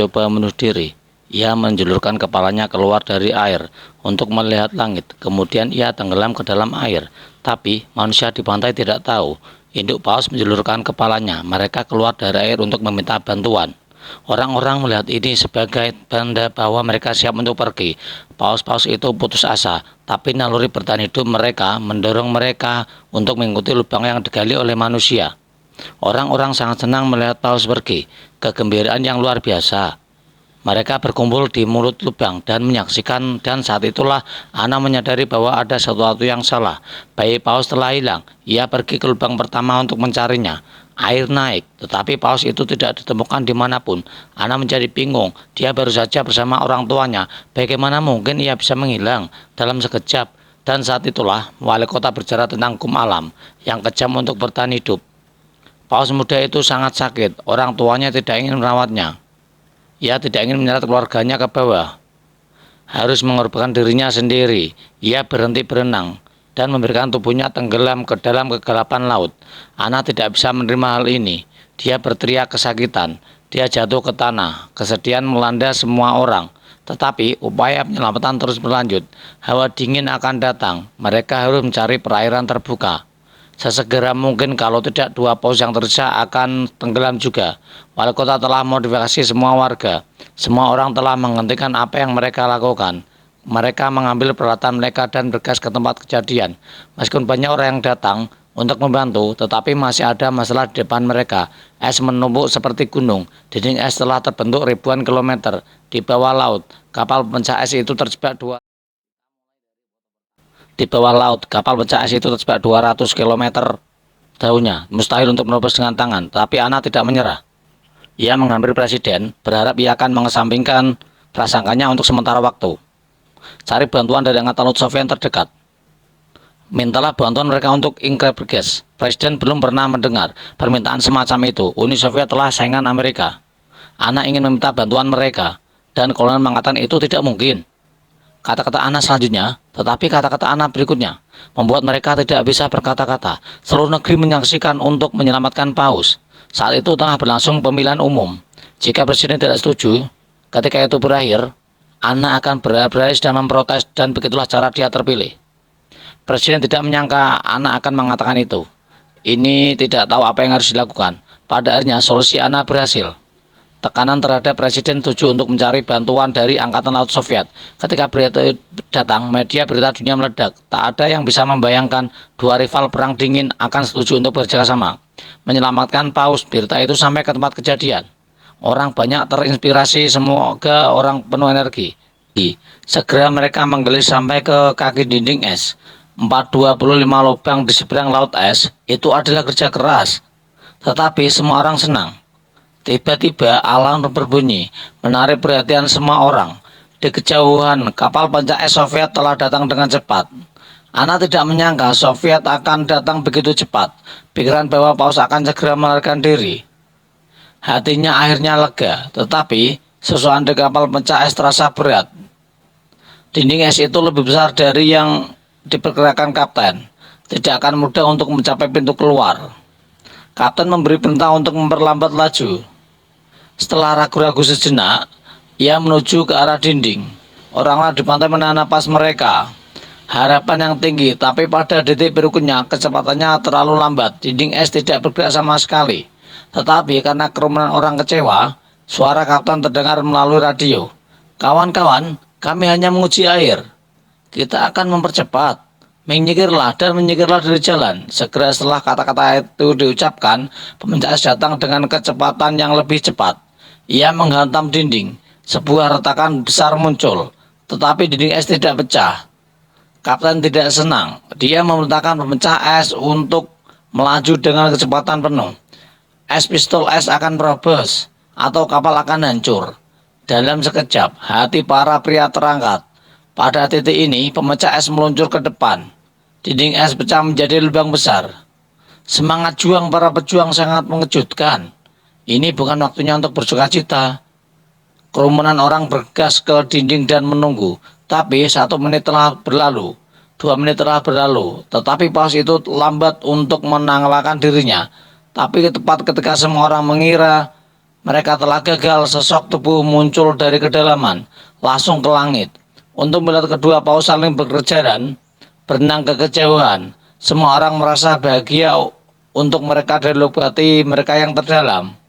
coba bunuh diri. Ia menjulurkan kepalanya keluar dari air untuk melihat langit. Kemudian ia tenggelam ke dalam air. Tapi manusia di pantai tidak tahu. Induk paus menjulurkan kepalanya. Mereka keluar dari air untuk meminta bantuan. Orang-orang melihat ini sebagai tanda bahwa mereka siap untuk pergi. Paus-paus itu putus asa, tapi naluri bertahan hidup mereka mendorong mereka untuk mengikuti lubang yang digali oleh manusia. Orang-orang sangat senang melihat paus pergi. Kegembiraan yang luar biasa. Mereka berkumpul di mulut lubang dan menyaksikan, dan saat itulah Ana menyadari bahwa ada sesuatu yang salah. Bayi paus telah hilang. Ia pergi ke lubang pertama untuk mencarinya. Air naik, tetapi paus itu tidak ditemukan dimanapun. Ana menjadi bingung. Dia baru saja bersama orang tuanya. Bagaimana mungkin ia bisa menghilang dalam sekejap? Dan saat itulah wali kota berbicara tentang hukum alam yang kejam untuk bertahan hidup. Paus muda itu sangat sakit. Orang tuanya tidak ingin merawatnya. Ia tidak ingin menyeret keluarganya ke bawah. Harus mengorbankan dirinya sendiri. Ia berhenti berenang dan memberikan tubuhnya tenggelam ke dalam kegelapan laut. Ana tidak bisa menerima hal ini. Dia berteriak kesakitan. Dia jatuh ke tanah. Kesedihan melanda semua orang. Tetapi upaya penyelamatan terus berlanjut. Hawa dingin akan datang. Mereka harus mencari perairan terbuka. Sesegera mungkin, kalau tidak dua paus yang tersisa akan tenggelam juga. Wali kota telah modifikasi semua warga. Semua orang telah menghentikan apa yang mereka lakukan. Mereka mengambil peralatan mereka dan bergas ke tempat kejadian. Meskipun banyak orang yang datang untuk membantu, tetapi masih ada masalah di depan mereka. Es menumpuk seperti gunung. Dinding es telah terbentuk ribuan kilometer di bawah laut. Kapal pencak es itu terjebak di bawah laut. Kapal pencak es itu terjebak 200 km jauhnya. Mustahil untuk menerobos dengan tangan, tapi Ana tidak menyerah. Ia menghampiri presiden, berharap ia akan mengesampingkan prasangkanya untuk sementara waktu. Cari bantuan dari angkatan laut Soviet terdekat. Mintalah bantuan mereka untuk ingkrep gas. Presiden belum pernah mendengar permintaan semacam itu. Uni Soviet telah saingan Amerika. Ana ingin meminta bantuan mereka, dan kolonel mengatakan itu tidak mungkin. Kata-kata Ana selanjutnya, tetapi kata-kata Ana berikutnya membuat mereka tidak bisa berkata-kata. Seluruh negeri menyaksikan untuk menyelamatkan paus. Saat itu tengah berlangsung pemilihan umum. Jika presiden tidak setuju, ketika itu berakhir, Ana akan berhasil dan memprotes, dan begitulah cara dia terpilih. Presiden tidak menyangka Ana akan mengatakan itu. Ini tidak tahu apa yang harus dilakukan. Pada akhirnya solusi Ana berhasil. Tekanan terhadap presiden setuju untuk mencari bantuan dari angkatan laut Soviet. Ketika berita datang, media berita dunia meledak. Tak ada yang bisa membayangkan dua rival perang dingin akan setuju untuk bekerja sama menyelamatkan paus. Berita itu sampai ke tempat kejadian. Orang banyak terinspirasi, semoga orang penuh energi. Segera mereka menggali sampai ke kaki dinding es. 425 lubang di seberang laut es itu adalah kerja keras. Tetapi semua orang senang. Tiba-tiba alarm berbunyi, menarik perhatian semua orang. Di kejauhan, kapal pencak es Soviet telah datang dengan cepat. Ana tidak menyangka Soviet akan datang begitu cepat. Pikiran bahwa paus akan segera melarikan diri. Hatinya akhirnya lega, tetapi sesuatu di kapal pencak es terasa berat. Dinding es itu lebih besar dari yang diperkirakan kapten. Tidak akan mudah untuk mencapai pintu keluar. Kapten memberi perintah untuk memperlambat laju. Setelah ragu-ragu sejenak, ia menuju ke arah dinding. Orang-orang di pantai menahan napas mereka. Harapan yang tinggi, tapi pada detik berikutnya kecepatannya terlalu lambat. Dinding es tidak bergerak sama sekali. Tetapi karena kerumunan orang kecewa, suara kapten terdengar melalui radio. Kawan-kawan, kami hanya menguji air. Kita akan mempercepat. Menyingkirlah dan menyingkirlah dari jalan. Segera setelah kata-kata itu diucapkan, pemencak es datang dengan kecepatan yang lebih cepat. Ia menghantam dinding. Sebuah retakan besar muncul, tetapi dinding es tidak pecah. Kapten tidak senang. Dia memerintahkan pemecah es untuk melaju dengan kecepatan penuh. Es pistol es akan merobos atau kapal akan hancur. Dalam sekejap, hati para pria terangkat. Pada titik ini, pemecah es meluncur ke depan. Dinding es pecah menjadi lubang besar. Semangat juang para pejuang sangat mengejutkan. Ini bukan waktunya untuk bersukacita. Kerumunan orang bergegas ke dinding dan menunggu. Tapi 1 menit telah berlalu, 2 menit telah berlalu. Tetapi paus itu lambat untuk menanggalkan dirinya. Tapi tepat ketika semua orang mengira mereka telah gagal, sesosok tubuh muncul dari kedalaman, langsung ke langit. Untuk melihat kedua paus saling bekerja dan berenang kekecewaan. Semua orang merasa bahagia untuk mereka dari lubuk hati mereka yang terdalam.